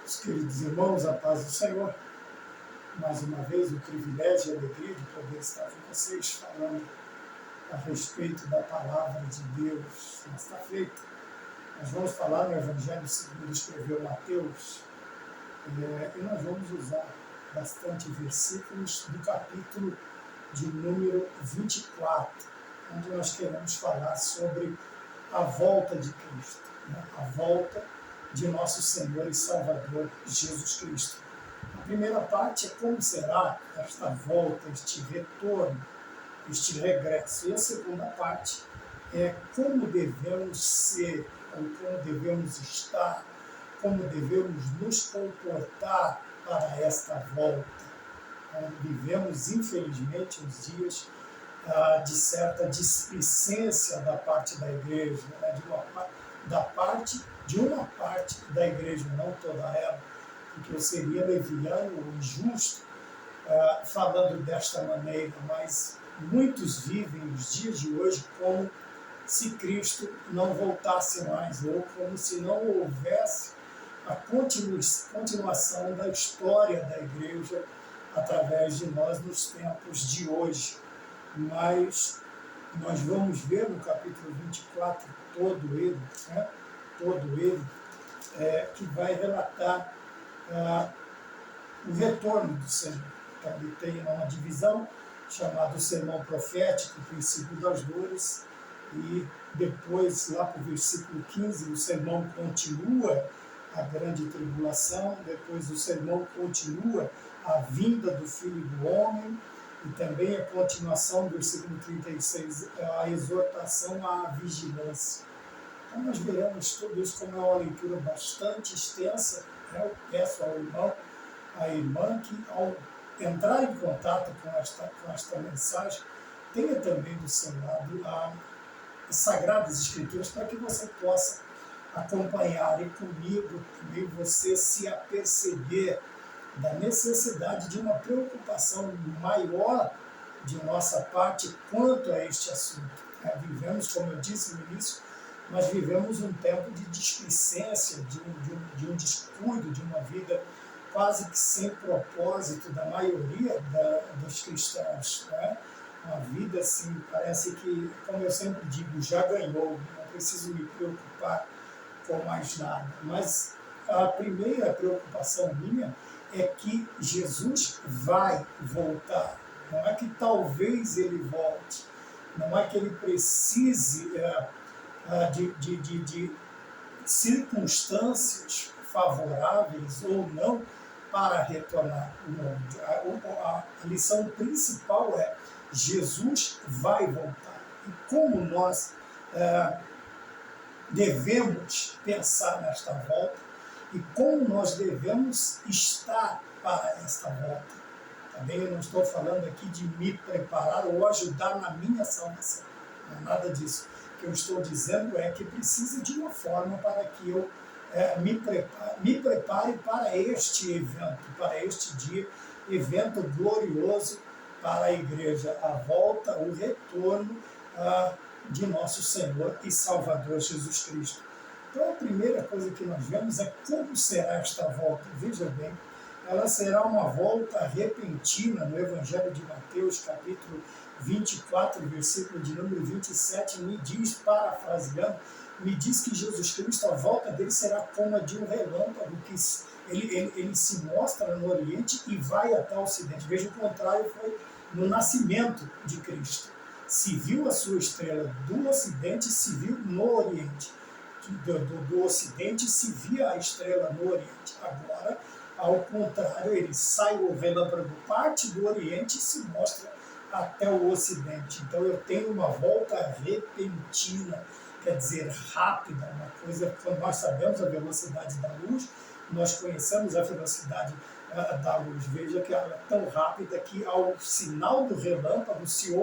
Os queridos irmãos, a paz do Senhor, mais uma vez o privilégio e a alegria de poder estar com vocês falando a respeito da palavra de Deus nesta feita. Nós vamos falar no Evangelho segundo escreveu Mateus, e nós vamos usar bastante versículos do capítulo de número 24, onde nós queremos falar sobre a volta de Cristo, a volta de nosso Senhor e Salvador Jesus Cristo. A primeira parte é como será esta volta, este retorno, este regresso. E a segunda parte é como devemos ser, ou como devemos estar, como devemos nos comportar para esta volta. Vivemos, infelizmente, os dias de certa displicência da parte da igreja, de uma parte da igreja, não toda ela, porque eu seria leviano ou injusto falando desta maneira, mas muitos vivem os dias de hoje como se Cristo não voltasse mais, ou como se não houvesse a continuação da história da igreja através de nós nos tempos de hoje. Mas nós vamos ver no capítulo 24 todo ele, que vai relatar o retorno do Senhor. Então, ele tem uma divisão chamada o sermão profético, princípio das dores, e depois, lá para o versículo 15, o sermão continua a grande tribulação, depois o sermão continua a vinda do Filho do Homem, e também a continuação do versículo 36, a exortação à vigilância. Então nós veremos tudo isso como é uma leitura bastante extensa. Eu peço ao irmão, à irmã, que ao entrar em contato com esta mensagem, tenha também do seu lado as Sagradas Escrituras, para que você possa acompanhar e comigo você se aperceber da necessidade de uma preocupação maior de nossa parte quanto a este assunto. Vivemos, como eu disse no início, nós vivemos um tempo de displicência, de um descuido, de uma vida quase que sem propósito da maioria dos cristãos. Uma vida assim, parece que, como eu sempre digo, já ganhou, não preciso me preocupar com mais nada. Mas a primeira preocupação minha é que Jesus vai voltar. Não é que talvez ele volte, não é que ele precise de circunstâncias favoráveis ou não para retornar. A lição principal é: Jesus vai voltar. E como nós devemos pensar nesta volta e como nós devemos estar para esta volta. Também eu não estou falando aqui de me preparar ou ajudar na minha salvação. Não é nada disso. O que eu estou dizendo é que precisa de uma forma para que eu me prepare para este evento, para este dia, evento glorioso para a igreja, a volta, o retorno de nosso Senhor e Salvador Jesus Cristo. Então a primeira coisa que nós vemos é como será esta volta. Veja bem, ela será uma volta repentina. No Evangelho de Mateus, capítulo 24, versículo de número 27, me diz, parafraseando, me diz que Jesus Cristo, a volta dele será como a de um relâmpago, que ele se mostra no Oriente e vai até o Ocidente. Veja, o contrário foi no nascimento de Cristo. Se viu a sua estrela do Ocidente, se viu no Oriente. Do Ocidente se via a estrela no Oriente. Agora, ao contrário, ele sai o relâmpago, parte do Oriente e se mostra até o Ocidente. Então eu tenho uma volta repentina, quer dizer, rápida, uma coisa, quando nós sabemos a velocidade da luz, nós conhecemos a velocidade da luz. Veja que ela é tão rápida que ao sinal do relâmpago se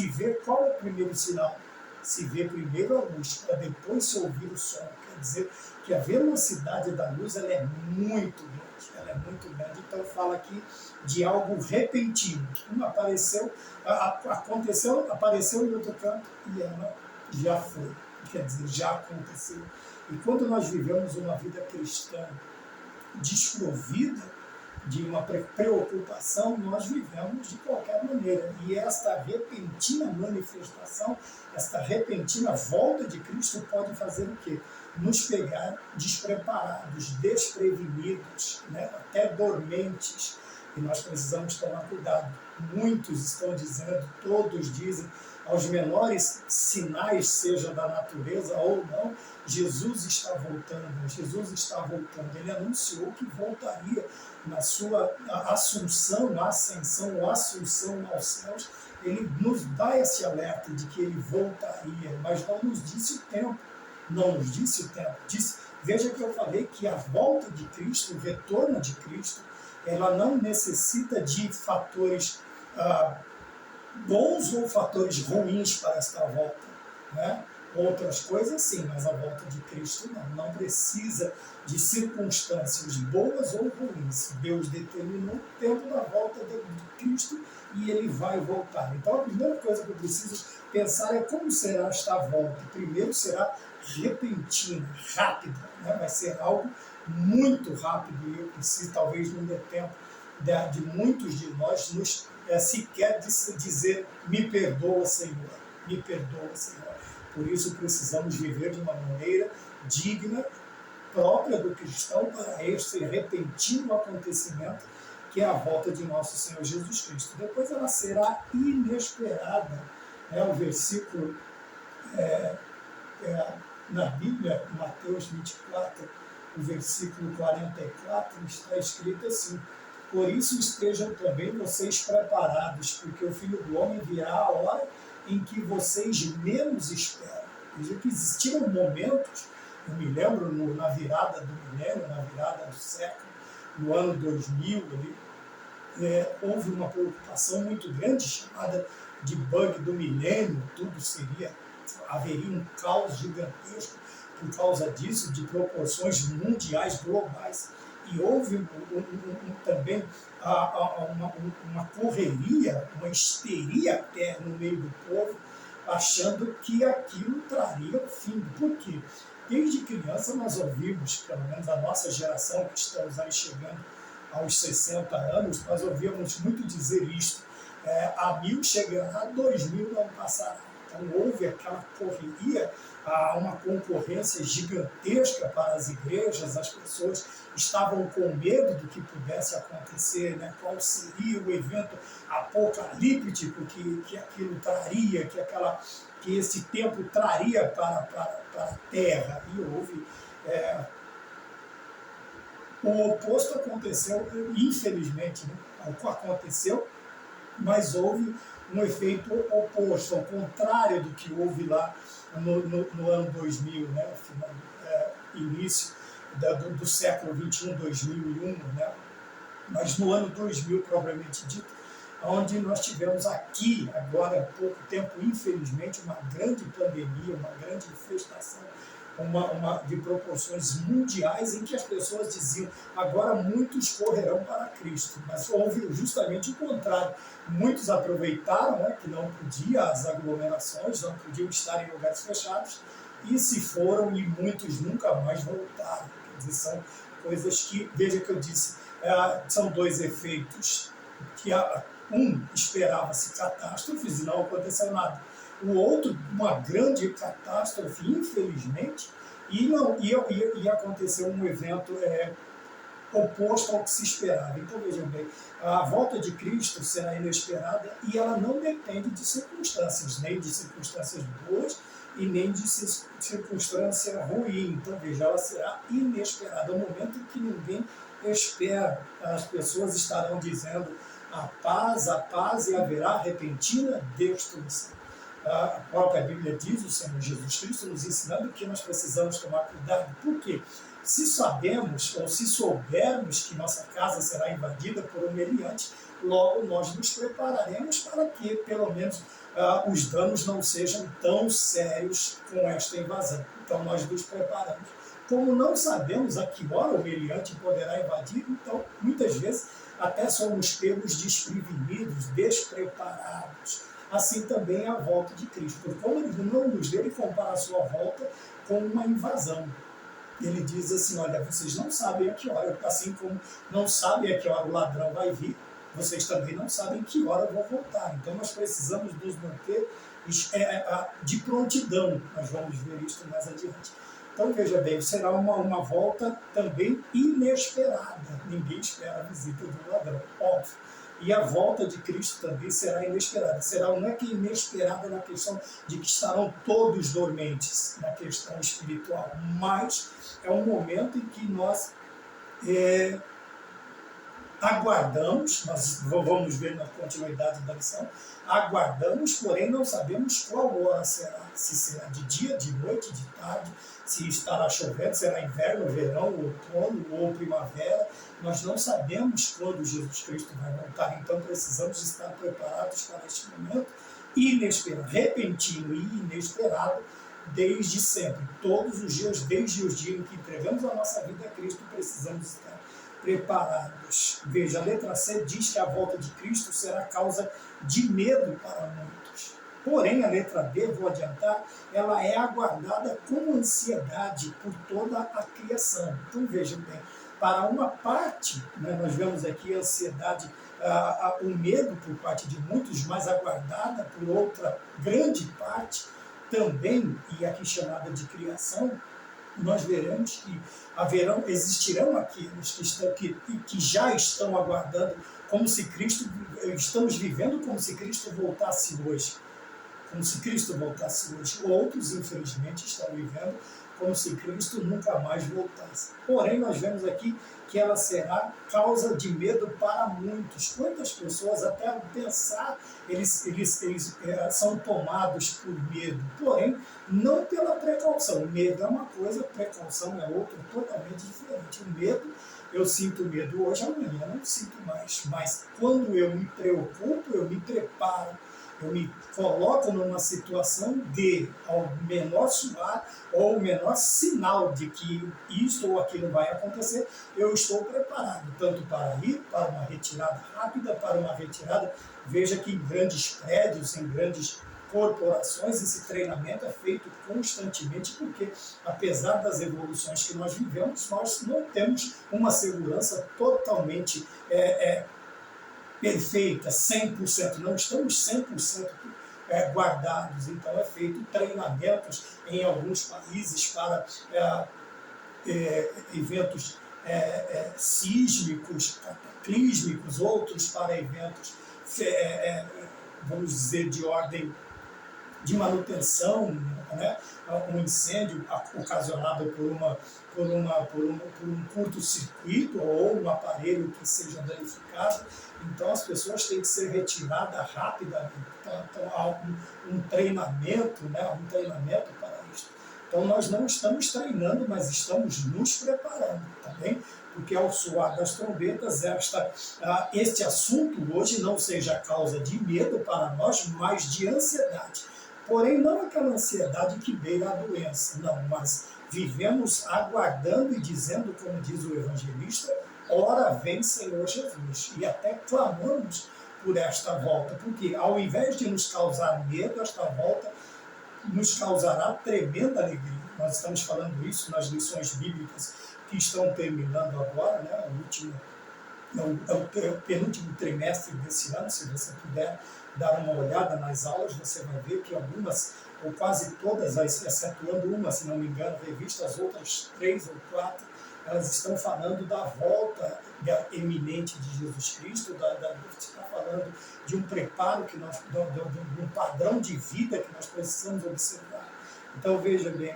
vê qual é o primeiro sinal. Se vê primeiro a luz, para depois se ouvir o som. Quer dizer que a velocidade da luz ela é muito grande. Então fala aqui de algo repentino. Apareceu em outro canto e ela já foi. Quer dizer, já aconteceu. E quando nós vivemos uma vida cristã, desprovida de uma preocupação, nós vivemos de qualquer maneira. E esta repentina manifestação, esta repentina volta de Cristo pode fazer o quê? Nos pegar despreparados, desprevenidos, né? Até dormentes. E nós precisamos tomar cuidado. Muitos estão dizendo, todos dizem, aos menores sinais, seja da natureza ou não, Jesus está voltando, Jesus está voltando. Ele anunciou que voltaria na sua assunção, ascensão ou assunção aos céus. Ele nos dá esse alerta de que ele voltaria, mas não nos disse o tempo. Não nos disse o tempo. Veja que eu falei que a volta de Cristo, o retorno de Cristo, ela não necessita de fatores bons ou fatores ruins para esta volta, né? Outras coisas sim, mas a volta de Cristo não precisa de circunstâncias boas ou ruins. Deus determinou o tempo da volta de Cristo e ele vai voltar. Então a primeira coisa que eu preciso pensar é como será esta volta. Primeiro será repentina, rápida, né? Vai ser algo muito rápido e eu preciso, talvez não dê tempo de muitos de nós nos sequer dizer me perdoa, Senhor, me perdoa, Senhor. Por isso precisamos viver de uma maneira digna, própria do cristão, para este repentino acontecimento que é a volta de nosso Senhor Jesus Cristo. Depois ela será inesperada. O versículo na Bíblia, Mateus 24, o versículo 44, está escrito assim: por isso estejam também vocês preparados, porque o Filho do Homem virá a hora em que vocês menos esperam. Veja que existiram momentos, eu me lembro na virada do milênio, na virada do século, no ano 2000, houve uma preocupação muito grande chamada de bug do milênio, haveria um caos gigantesco por causa disso, de proporções mundiais, globais. E houve também uma correria, uma histeria até no meio do povo, achando que aquilo traria o fim. Por quê? Desde criança nós ouvimos, pelo menos a nossa geração, que estamos aí chegando aos 60 anos, nós ouvíamos muito dizer isto: a 1000 chegará, a 2000 não passará. Então houve aquela correria, uma concorrência gigantesca para as igrejas, as pessoas estavam com medo do que pudesse acontecer, né? Qual seria o evento apocalíptico que aquilo traria, que esse tempo traria para a Terra. E houve o oposto aconteceu, infelizmente, né? Aconteceu, mas houve um efeito oposto, ao contrário do que houve lá no ano 2000, né? Início do século 21, 2001, né? Mas no ano 2000, propriamente dito, onde nós tivemos aqui, agora há pouco tempo, infelizmente, uma grande pandemia, uma grande infestação, de proporções mundiais, em que as pessoas diziam: agora muitos correrão para Cristo. Mas houve justamente o contrário. Muitos aproveitaram, né, que não podia as aglomerações, não podiam estar em lugares fechados, e se foram, e muitos nunca mais voltaram. Quer dizer, são coisas que, veja que eu disse, são dois efeitos, que esperava-se catástrofes e não aconteceu nada. O outro, uma grande catástrofe, infelizmente, e aconteceu um evento oposto ao que se esperava. Então, vejam bem, a volta de Cristo será inesperada e ela não depende de circunstâncias, nem de circunstâncias boas e nem de circunstância ruim. Então, veja, ela será inesperada, no momento em que ninguém espera. As pessoas estarão dizendo a paz, e haverá repentina destruição. A própria Bíblia diz, o Senhor Jesus Cristo nos ensinando que nós precisamos tomar cuidado. Por quê? Se sabemos ou se soubermos que nossa casa será invadida por um meliante, logo nós nos prepararemos para que, pelo menos, os danos não sejam tão sérios com esta invasão. Então nós nos preparamos. Como não sabemos a que hora o meliante poderá invadir, então muitas vezes até somos pegos desprevenidos, despreparados. Assim também é a volta de Cristo. Porque como ele não nos deu, ele compara a sua volta com uma invasão. Ele diz assim, olha, vocês não sabem a que hora, assim como não sabem a que hora o ladrão vai vir, vocês também não sabem que hora eu vou voltar. Então nós precisamos nos manter de prontidão. Nós vamos ver isso mais adiante. Então veja bem, será uma volta também inesperada. Ninguém espera a visita do ladrão, óbvio. E a volta de Cristo também será inesperada. Será não é que inesperada na questão de que estarão todos dormentes na questão espiritual, mas é um momento em que nós aguardamos, nós vamos ver na continuidade da lição, aguardamos, porém não sabemos qual hora será, se será de dia, de noite, de tarde, se estará chovendo, será inverno, verão, outono ou primavera, nós não sabemos quando Jesus Cristo vai voltar, então precisamos estar preparados para este momento inesperado, repentino e inesperado, desde sempre, todos os dias, desde os dias em que entregamos a nossa vida a Cristo, precisamos estar preparados. Veja, a letra C diz que a volta de Cristo será causa de medo para muitos. Porém, a letra D, vou adiantar, ela é aguardada com ansiedade por toda a criação. Então, veja bem, para uma parte, né, nós vemos aqui a ansiedade, o medo por parte de muitos, mas aguardada por outra grande parte também, e aqui chamada de criação, nós veremos que existirão aqueles que já estão aguardando como se Cristo, estamos vivendo como se Cristo voltasse hoje. Como se Cristo voltasse hoje. Outros, infelizmente, estão vivendo como se Cristo nunca mais voltasse. Porém, nós vemos aqui que ela será causa de medo para muitos. Quantas pessoas, até ao pensar, eles são tomados por medo. Porém, não pela precaução. O medo é uma coisa, precaução é outra, totalmente diferente. O medo, eu sinto medo hoje, amanhã não sinto mais. Mas quando eu me preocupo, eu me preparo, eu me coloco numa situação de, ao menor suar ou o menor sinal de que isto ou aquilo vai acontecer, eu estou preparado, tanto para ir para uma retirada rápida, para uma retirada, veja que em grandes prédios, em grandes corporações, esse treinamento é feito constantemente, porque apesar das evoluções que nós vivemos, nós não temos uma segurança totalmente perfeita, 100%, não estamos 100% guardados, então é feito treinamentos em alguns países para eventos sísmicos, cataclísmicos, outros para eventos, vamos dizer, de ordem de manutenção, né? Um incêndio ocasionado por um curto-circuito ou um aparelho que seja danificado. Então as pessoas têm que ser retiradas rapidamente. Então há um treinamento, né? Um treinamento para isso. Então nós não estamos treinando, mas estamos nos preparando, tá bem? Porque ao soar das trombetas, este assunto hoje não seja causa de medo para nós, mas de ansiedade. Porém, não aquela ansiedade que beira a doença, não, mas vivemos aguardando e dizendo, como diz o evangelista, ora vem Senhor Jesus. E até clamamos por esta volta, porque ao invés de nos causar medo, esta volta nos causará tremenda alegria. Nós estamos falando isso nas lições bíblicas que estão terminando agora, né? É o penúltimo trimestre desse ano. Se você puder dar uma olhada nas aulas, você vai ver que algumas, ou quase todas, excetuando uma, se não me engano, revista, as outras 3 ou 4, elas estão falando da volta eminente de Jesus Cristo, está falando de um preparo, de um padrão de vida que nós precisamos observar. Então, veja bem,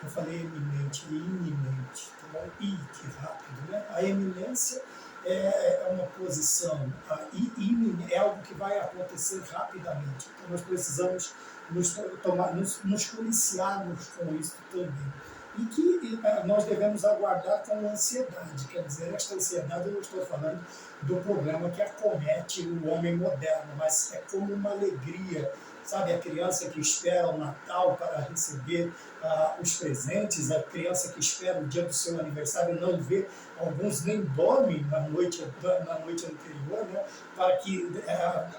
eu falei eminente e iminente, tá bom? Que rápido, né? A eminência é uma posição, é algo que vai acontecer rapidamente. Então nós precisamos nos policiarmos com isso também. E que nós devemos aguardar com ansiedade. Quer dizer, esta ansiedade, eu não estou falando do problema que acomete o homem moderno, mas é como uma alegria sabe, a criança que espera o Natal para receber os presentes, a criança que espera o dia do seu aniversário, não vê, alguns nem dormem na noite anterior, né, para que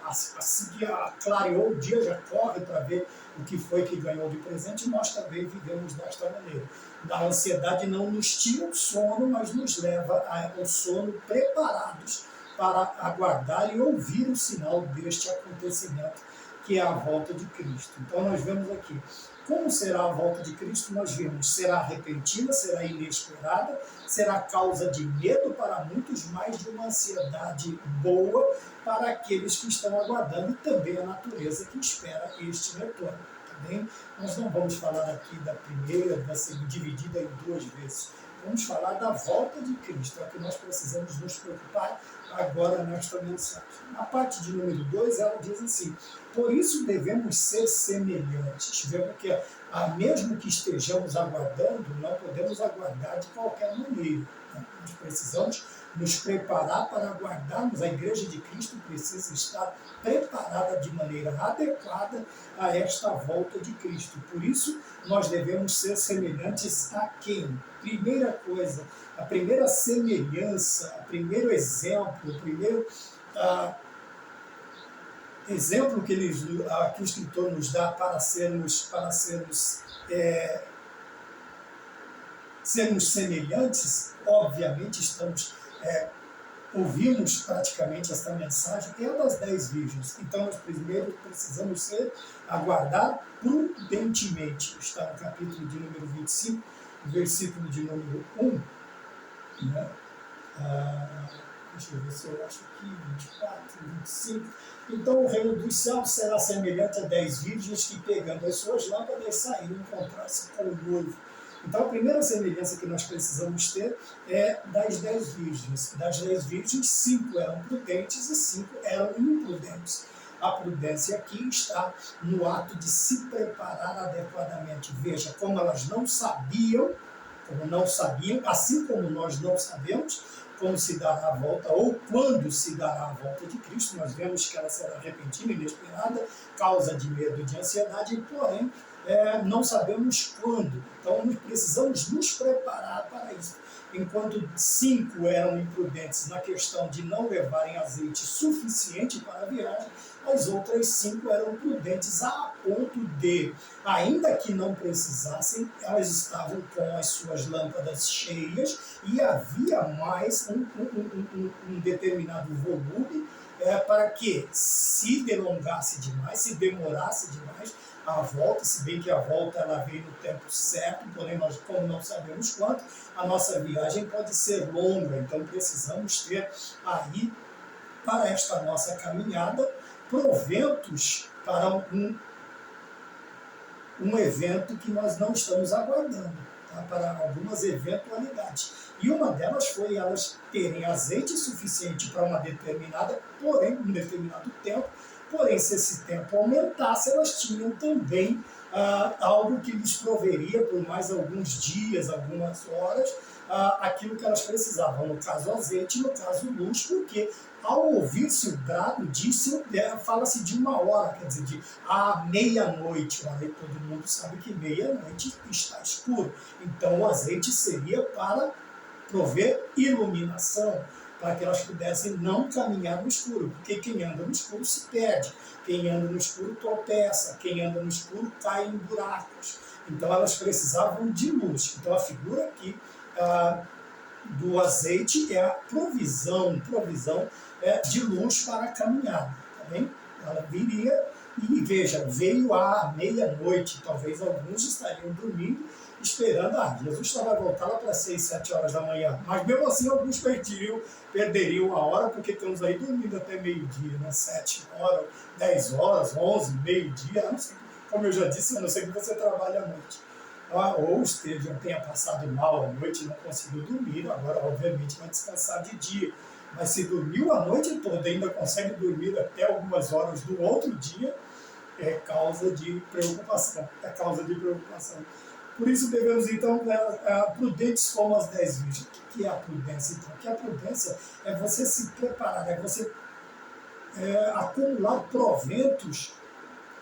assim que clareou o dia já corre para ver o que foi que ganhou de presente. Nós também vivemos desta maneira. A ansiedade não nos tira o sono, mas nos leva ao sono preparados para aguardar e ouvir o sinal deste acontecimento, que é a volta de Cristo. Então nós vemos aqui, como será a volta de Cristo? Nós vimos, será repentina, será inesperada, será causa de medo para muitos, mas de uma ansiedade boa para aqueles que estão aguardando, e também a natureza que espera este retorno. Também nós não vamos falar aqui da primeira, da segunda, dividida em duas vezes. Vamos falar da volta de Cristo, é o que nós precisamos nos preocupar agora nesta mensagem. Na parte de número 2, ela diz assim: por isso devemos ser semelhantes. Vemos que, mesmo que estejamos aguardando, não podemos aguardar de qualquer maneira. Nós precisamos nos preparar para aguardarmos. A Igreja de Cristo precisa estar preparada de maneira adequada a esta volta de Cristo. Por isso, nós devemos ser semelhantes a quem? Primeira coisa, a primeira semelhança, o primeiro exemplo, o primeiro exemplo que o escritor nos dá para sermos semelhantes, obviamente ouvimos praticamente esta mensagem, é das 10 virgens. Então nós primeiro precisamos aguardar prudentemente. Está no capítulo de número 25, versículo de número 1, né? Deixa eu ver se eu acho aqui, 24, 25. Então o reino dos céus será semelhante a 10 virgens que, pegando as suas lâmpadas, saíram encontrar-se com o noivo. Então a primeira semelhança que nós precisamos ter é das 10 virgens. Das 10 virgens, 5 eram prudentes e 5 eram imprudentes. A prudência aqui está no ato de se preparar adequadamente. Veja, como elas não sabiam, assim como nós não sabemos como se dará a volta ou quando se dará a volta de Cristo. Nós vemos que ela será repentina, inesperada, causa de medo e de ansiedade, porém não sabemos quando. Então nós precisamos nos preparar para isso. Enquanto 5 eram imprudentes na questão de não levarem azeite suficiente para a viagem, as outras 5 eram prudentes a ponto de, ainda que não precisassem, elas estavam com as suas lâmpadas cheias e havia mais um determinado volume para que, se delongasse demais, se demorasse demais, a volta, se bem que a volta ela veio no tempo certo, porém nós, como não sabemos quanto, a nossa viagem pode ser longa, então precisamos ter aí, para esta nossa caminhada, proventos para um evento que nós não estamos aguardando, tá? Para algumas eventualidades. E uma delas foi elas terem azeite suficiente para um determinado tempo. Porém, se esse tempo aumentasse, elas tinham também algo que lhes proveria por mais alguns dias, algumas horas, aquilo que elas precisavam. No caso, azeite, no caso, luz, porque ao ouvir-se o brado, fala-se de 1 hora, quer dizer, de meia-noite. Todo mundo sabe que meia-noite está escuro. Então, o azeite seria para prover iluminação, para que elas pudessem não caminhar no escuro, porque quem anda no escuro se perde, quem anda no escuro tropeça, quem anda no escuro cai em buracos. Então elas precisavam de luz. Então a figura aqui do azeite é a provisão de luz para a caminhada. Tá bem? Ela viria e, veja, veio à meia-noite, talvez alguns estariam dormindo, esperando, Jesus só vai voltar lá para 6, 7 horas da manhã. Mas mesmo assim alguns perderiam a hora, porque estamos aí dormindo até meio-dia, né? 7 horas, 10 horas, 11, meio-dia, como eu já disse, a não ser que você trabalhe à noite. Ou tenha passado mal à noite e não conseguiu dormir, agora obviamente vai descansar de dia. Mas se dormiu a noite toda e ainda consegue dormir até algumas horas do outro dia, é causa de preocupação. Por isso devemos, então, prudentes como as 10 virgens. O que é a prudência, então? Que a prudência é você se preparar, é você acumular proventos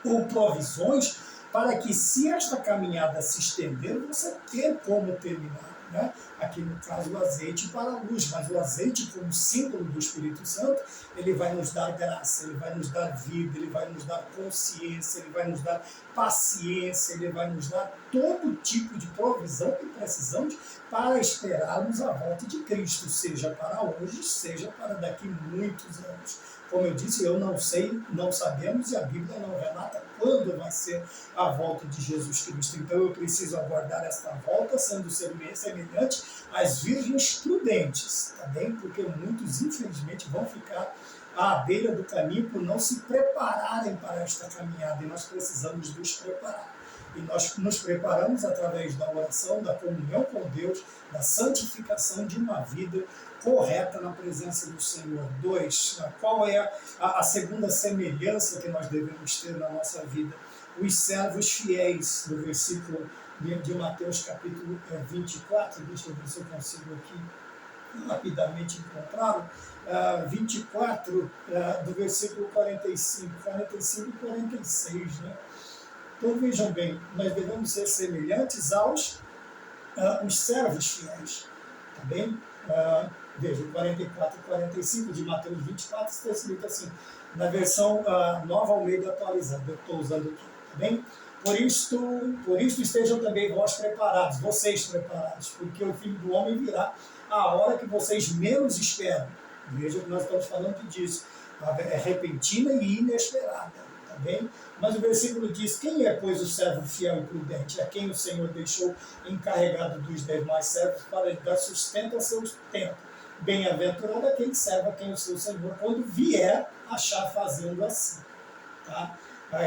ou provisões para que, se esta caminhada se estender, você tenha como terminar. Né? Aqui no caso o azeite para a luz, mas o azeite como símbolo do Espírito Santo, ele vai nos dar graça, ele vai nos dar vida, ele vai nos dar consciência, ele vai nos dar paciência, ele vai nos dar todo tipo de provisão que precisamos para esperarmos a volta de Cristo, seja para hoje, seja para daqui muitos anos. Como eu disse, eu não sei, não sabemos, e a Bíblia não relata quando vai ser a volta de Jesus Cristo. Então eu preciso aguardar esta volta, sendo semelhante às virgens prudentes, tá bem? Porque muitos, infelizmente, vão ficar à beira do caminho por não se prepararem para esta caminhada, e nós precisamos nos preparar. E nós nos preparamos através da oração, da comunhão com Deus, da santificação de uma vida correta na presença do Senhor. 2. Qual é a segunda semelhança que nós devemos ter na nossa vida? Os servos fiéis, no versículo de Mateus capítulo 24, deixa eu ver se eu consigo aqui rapidamente encontrá-lo, 24, do versículo 45 e 46, né? Então vejam bem, nós devemos ser semelhantes aos os servos fiéis, tá bem? Veja, 44 e 45 de Mateus 24 está escrito assim, na versão Nova Almeida atualizada, eu estou usando aqui, tá bem? Por isto estejam também vocês preparados, porque o Filho do Homem virá a hora que vocês menos esperam. Veja que nós estamos falando disso, é repentina e inesperada, tá bem? Mas o versículo diz, quem é, pois, o servo fiel e prudente, a quem o Senhor deixou encarregado dos demais servos para lhe dar sustento a seu tempo? Bem-aventurado aquele servo a quem o seu Senhor, quando vier, achar fazendo assim. Tá?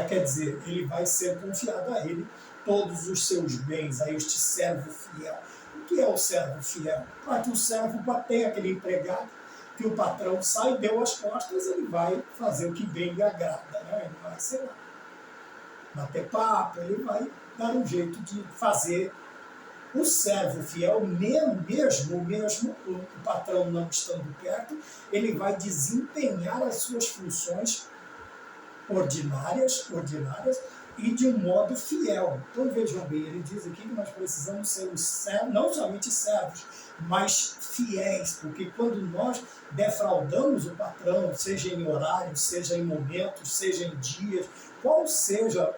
Quer dizer, ele vai ser confiado a ele todos os seus bens, a este servo fiel. O que é o servo fiel? Para que o servo tenha aquele empregado, que o patrão sai, deu as costas, ele vai fazer o que bem lhe agrada. Né? Ele vai, sei lá, bater papo, ele vai dar um jeito de fazer. O servo fiel, mesmo o patrão não estando perto, ele vai desempenhar as suas funções ordinárias e de um modo fiel. Então vejam bem, ele diz aqui que nós precisamos ser não somente servos, mas fiéis, porque quando nós defraudamos o patrão, seja em horário, seja em momentos, seja em dias, qual seja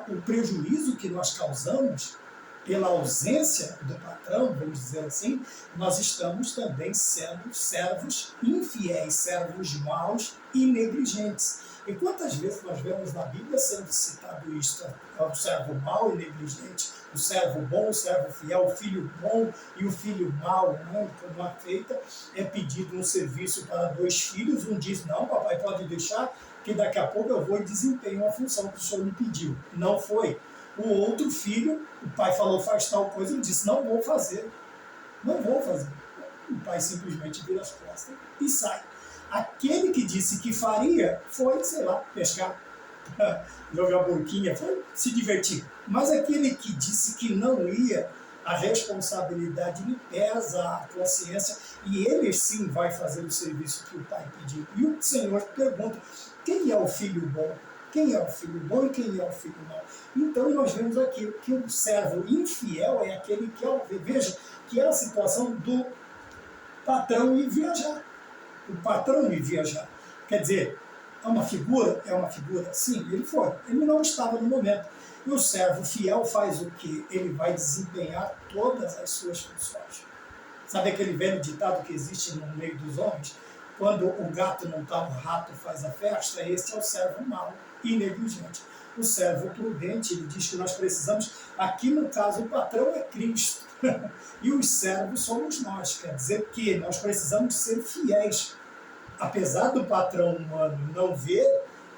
o prejuízo que nós causamos pela ausência do patrão, vamos dizer assim, nós estamos também sendo servos infiéis, servos maus e negligentes. E quantas vezes nós vemos na Bíblia sendo citado isto? O servo mau e negligente, o servo bom, o servo fiel, o filho bom e o filho mau, né? Como a feita é pedido um serviço para 2 filhos, um diz, não, papai, pode deixar, que daqui a pouco eu vou e desempenho a função que o senhor me pediu. Não foi. O outro filho, o pai falou, faz tal coisa, ele disse, não vou fazer. Não vou fazer. O pai simplesmente vira as costas e sai. Aquele que disse que faria foi, sei lá, pescar, jogar burquinha, foi se divertir. Mas aquele que disse que não ia, a responsabilidade lhe pesa, a consciência, e ele sim vai fazer o serviço que o pai pediu. E o Senhor pergunta, quem é o filho bom? Quem é o filho bom e quem é o filho mau? Então nós vemos aqui que o servo infiel é aquele que, veja, que é a situação do patrão ir viajar. O patrão ir viajar. Quer dizer, é uma figura? É uma figura? Sim, ele foi. Ele não estava no momento. E o servo fiel faz o quê? Ele vai desempenhar todas as suas funções. Sabe aquele velho ditado que existe no meio dos homens? Quando o gato não está, o rato faz a festa. Esse é o servo mau e negligente. O servo prudente, ele diz que nós precisamos, aqui no caso o patrão é Cristo, e os servos somos nós, quer dizer que nós precisamos ser fiéis. Apesar do patrão humano não ver,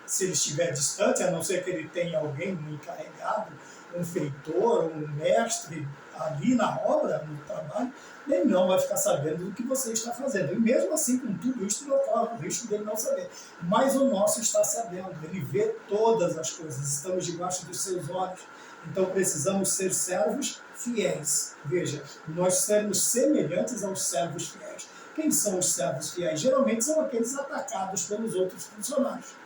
se ele estiver distante, a não ser que ele tenha alguém, um encarregado, um feitor, um mestre ali na obra, no trabalho, ele não vai ficar sabendo do que você está fazendo. E mesmo assim, com tudo isso, não corre o risco dele não saber. Mas o nosso está sabendo, ele vê todas as coisas, estamos debaixo dos seus olhos. Então precisamos ser servos fiéis. Veja, nós sermos semelhantes aos servos fiéis. Quem são os servos fiéis? Geralmente são aqueles atacados pelos outros funcionários.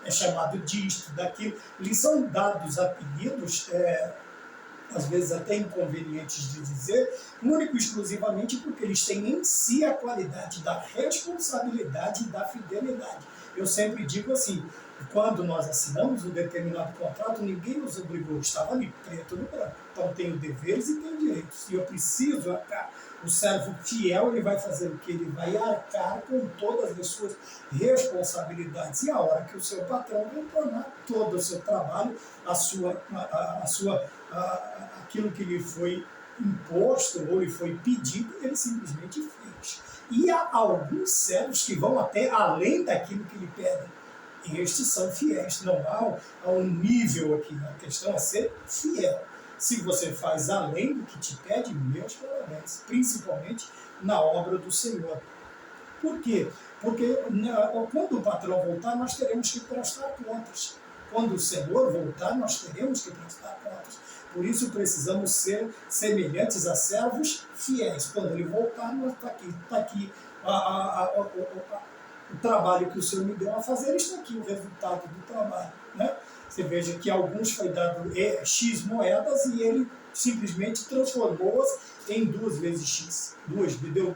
é chamado disto, daquilo. Lhes são dados apelidos, às vezes até inconvenientes de dizer, único e exclusivamente porque eles têm em si a qualidade da responsabilidade e da fidelidade. Eu sempre digo assim, quando nós assinamos um determinado contrato, ninguém nos obrigou, estava ali, preto no branco. Então tenho deveres e tenho direitos. E eu preciso arcar. O servo fiel, ele vai fazer o quê? Ele vai arcar com todas as suas responsabilidades. E a hora que o seu patrão retornar todo o seu trabalho, aquilo que lhe foi imposto ou lhe foi pedido, ele simplesmente fez. E há alguns servos que vão até além daquilo que lhe pedem. E estes são fiéis. Não há um nível aqui. A questão é ser fiel. Se você faz além do que te pede, meus parabéns. Principalmente na obra do Senhor. Por quê? Porque quando o patrão voltar, nós teremos que prestar contas. Quando o Senhor voltar, nós teremos que prestar contas. Por isso precisamos ser semelhantes a servos fiéis. Quando ele voltar, está aqui o trabalho que o Senhor me deu a fazer, está aqui o resultado do trabalho. Né? Você veja que alguns foi dado X moedas e ele simplesmente transformou-as em 2 vezes X. Dobrou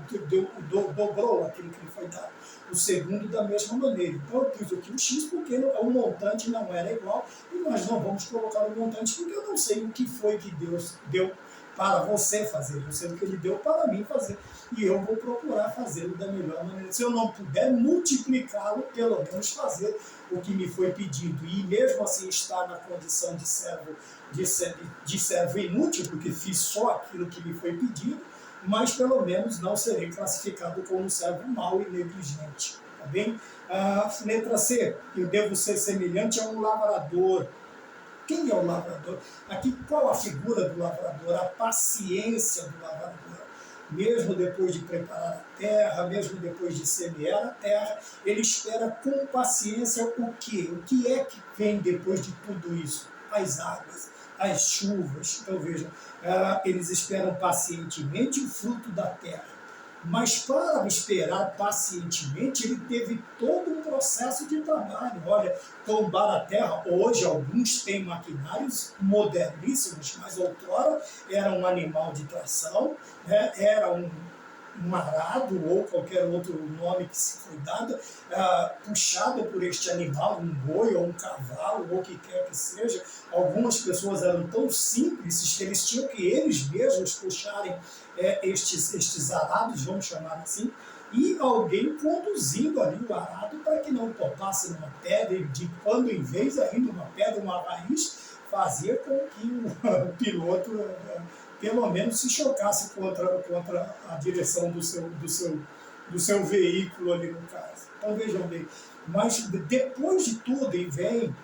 aquilo que lhe foi dado. O segundo da mesma maneira. Então eu pus aqui o X porque o montante não era igual e nós não vamos colocar o montante porque eu não sei o que foi que Deus deu para você fazer, eu sei o que Ele deu para mim fazer. E eu vou procurar fazê-lo da melhor maneira. Se eu não puder multiplicá-lo, pelo menos fazer o que me foi pedido. E mesmo assim estar na condição de servo inútil, porque fiz só aquilo que me foi pedido, mas pelo menos não serei classificado como um servo mau e negligente. Tá bem? Letra C, eu devo ser semelhante a um lavrador. Quem é o lavrador? Aqui, qual a figura do lavrador? A paciência do lavrador. Mesmo depois de preparar a terra, mesmo depois de semear a terra, ele espera com paciência o quê? O que é que vem depois de tudo isso? As águas, as chuvas. Então vejam, eles esperam pacientemente o fruto da terra. Mas para esperar pacientemente, ele teve todo um processo de trabalho. Olha, tombar a terra, hoje alguns têm maquinários moderníssimos, mas outrora era um animal de tração, né? Era um arado ou qualquer outro nome que se foi dado, puxado por este animal, um boi ou um cavalo, ou o que quer que seja. Algumas pessoas eram tão simples que eles tinham que eles mesmos puxarem estes arados, vamos chamar assim, e alguém conduzindo ali o arado para que não topasse numa pedra, e de quando em vez ainda uma pedra, uma raiz, fazia com que o piloto pelo menos se chocasse contra a direção do seu veículo ali no caso. Então vejam bem, mas depois de tudo ele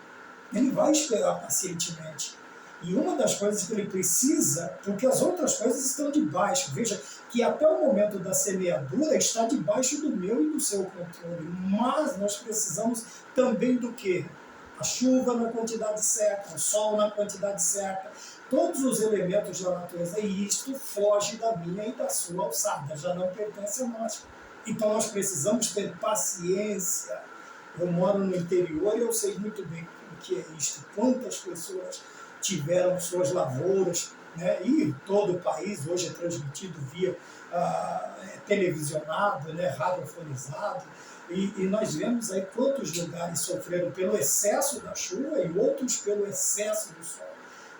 vai esperar pacientemente. E uma das coisas que ele precisa, porque as outras coisas estão debaixo, veja que até o momento da semeadura está debaixo do meu e do seu controle, mas nós precisamos também do quê? A chuva na quantidade certa, o sol na quantidade certa, todos os elementos da natureza, e isto foge da minha e da sua alçada, já não pertence a nós. Então nós precisamos ter paciência. Eu moro no interior e eu sei muito bem o que é isto. Quantas pessoas tiveram suas lavouras, né? E todo o país hoje é transmitido via televisionado, né? Radiofonizado, e nós vemos aí quantos lugares sofreram pelo excesso da chuva e outros pelo excesso do sol.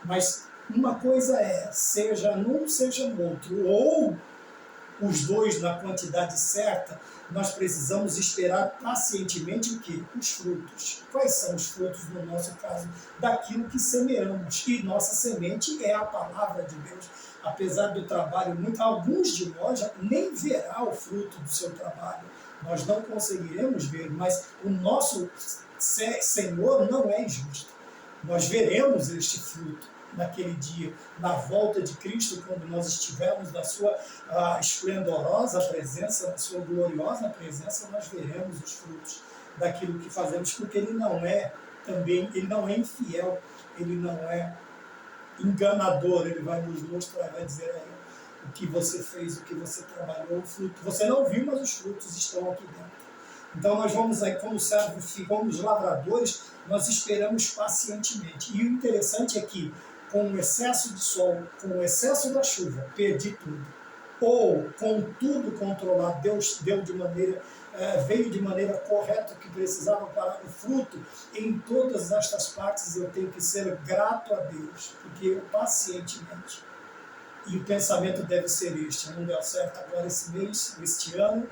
Mas uma coisa seja num, seja no outro, ou os dois na quantidade certa, nós precisamos esperar pacientemente o quê? Os frutos. Quais são os frutos, no nosso caso? Daquilo que semeamos. E nossa semente é a palavra de Deus. Apesar do trabalho, alguns de nós nem verá o fruto do seu trabalho. Nós não conseguiremos ver, mas o nosso Senhor não é injusto. Nós veremos este fruto naquele dia, na volta de Cristo, quando nós estivermos na sua esplendorosa presença, na sua gloriosa presença, nós veremos os frutos daquilo que fazemos, porque ele não é infiel, ele não é enganador, ele vai nos mostrar, vai dizer aí o que você fez, o que você trabalhou, o fruto. Você não viu, mas os frutos estão aqui dentro. Então nós vamos aí, como servos, como os lavradores, nós esperamos pacientemente. E o interessante é que, com o excesso de sol, com o excesso da chuva, perdi tudo. Ou, com tudo controlado, Deus deu de maneira, veio de maneira correta o que precisava para o fruto. Em todas estas partes eu tenho que ser grato a Deus, porque eu pacientemente. E o pensamento deve ser este: não deu certo agora esse mês, este ano,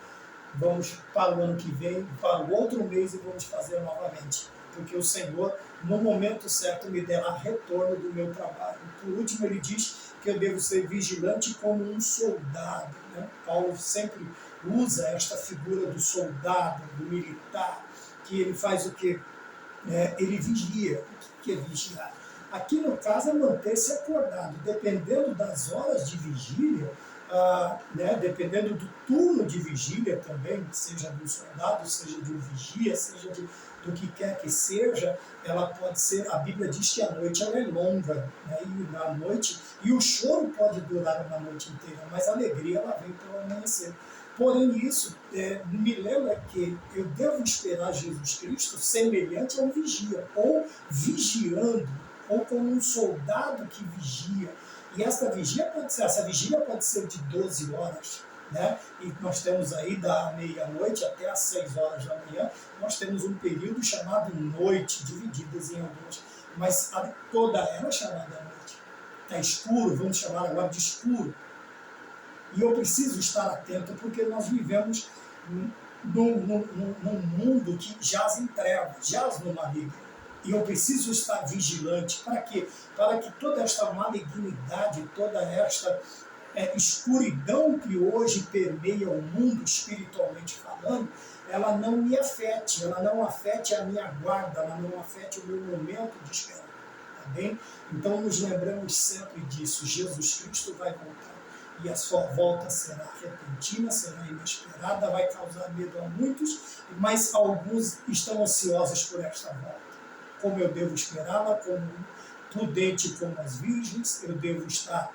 vamos para o ano que vem, para o outro mês e vamos fazer novamente. Porque o Senhor, no momento certo, me dará retorno do meu trabalho. Por último, ele diz que eu devo ser vigilante como um soldado. Né? Paulo sempre usa esta figura do soldado, do militar, que ele faz o quê? Ele vigia. O que é vigiar? Aqui no caso é manter-se acordado, dependendo das horas de vigília, dependendo do turno de vigília também, seja do soldado, seja de um vigia, seja do que quer que seja, ela pode ser, a Bíblia diz que a noite ela é longa, né, e na noite, e o choro pode durar uma noite inteira, mas a alegria ela vem pelo amanhecer. Porém, isso me lembra que eu devo esperar Jesus Cristo semelhante a um vigia, ou vigiando, ou como um soldado que vigia. E essa vigília pode ser de 12 horas, né? E nós temos aí da meia-noite até às 6 horas da manhã, nós temos um período chamado noite, divididas em algumas, mas toda ela é chamada noite. Está escuro, vamos chamar agora de escuro. E eu preciso estar atento porque nós vivemos num mundo que jaz em trevas, jaz no maligno. E eu preciso estar vigilante. Para quê? Para que toda esta malignidade, toda esta escuridão que hoje permeia o mundo espiritualmente falando, ela não me afete, ela não afete a minha guarda, ela não afete o meu momento de espera. Tá bem? Então nos lembramos sempre disso. Jesus Cristo vai voltar. E a sua volta será repentina, será inesperada, vai causar medo a muitos, mas alguns estão ansiosos por esta volta. Como eu devo esperá-la, como prudente como as virgens, eu devo estar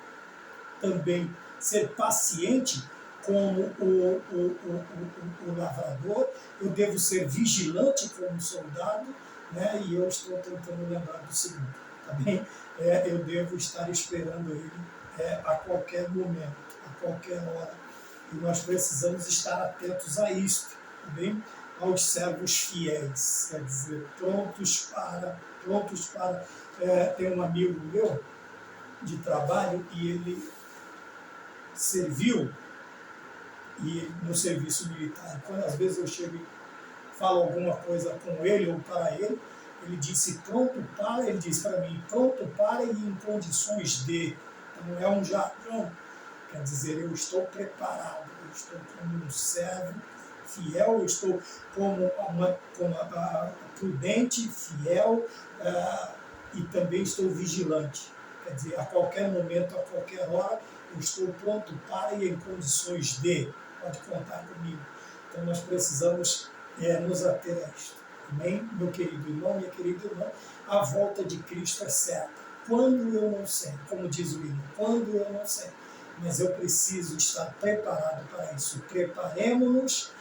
também, ser paciente como o lavrador, eu devo ser vigilante como soldado, né? E eu estou tentando lembrar do segundo, tá bem? Eu devo estar esperando ele a qualquer momento, a qualquer hora. E nós precisamos estar atentos a isto, tá bem? Aos servos fiéis, quer dizer, prontos para... tem um amigo meu de trabalho e ele serviu no serviço militar. Quando às vezes eu chego e falo alguma coisa com ele ou para ele, ele disse pronto para, ele diz para mim, pronto para e em condições de. Então é um jargão, quer dizer, eu estou preparado, eu estou como um servo fiel, eu estou como prudente, fiel, e também estou vigilante. Quer dizer, a qualquer momento, a qualquer hora, eu estou pronto para e em condições de. Pode contar comigo. Então nós precisamos nos ater a isto. Amém? Meu querido irmão, minha querida irmã, a volta de Cristo é certa. Quando eu não sei, como diz o hino, quando eu não sei, mas eu preciso estar preparado para isso. Preparemo-nos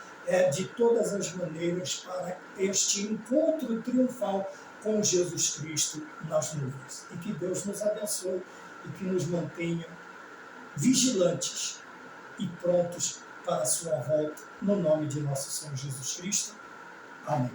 de todas as maneiras para este encontro triunfal com Jesus Cristo nas nuvens. E que Deus nos abençoe e que nos mantenha vigilantes e prontos para a sua volta, no nome de nosso Senhor Jesus Cristo. Amém.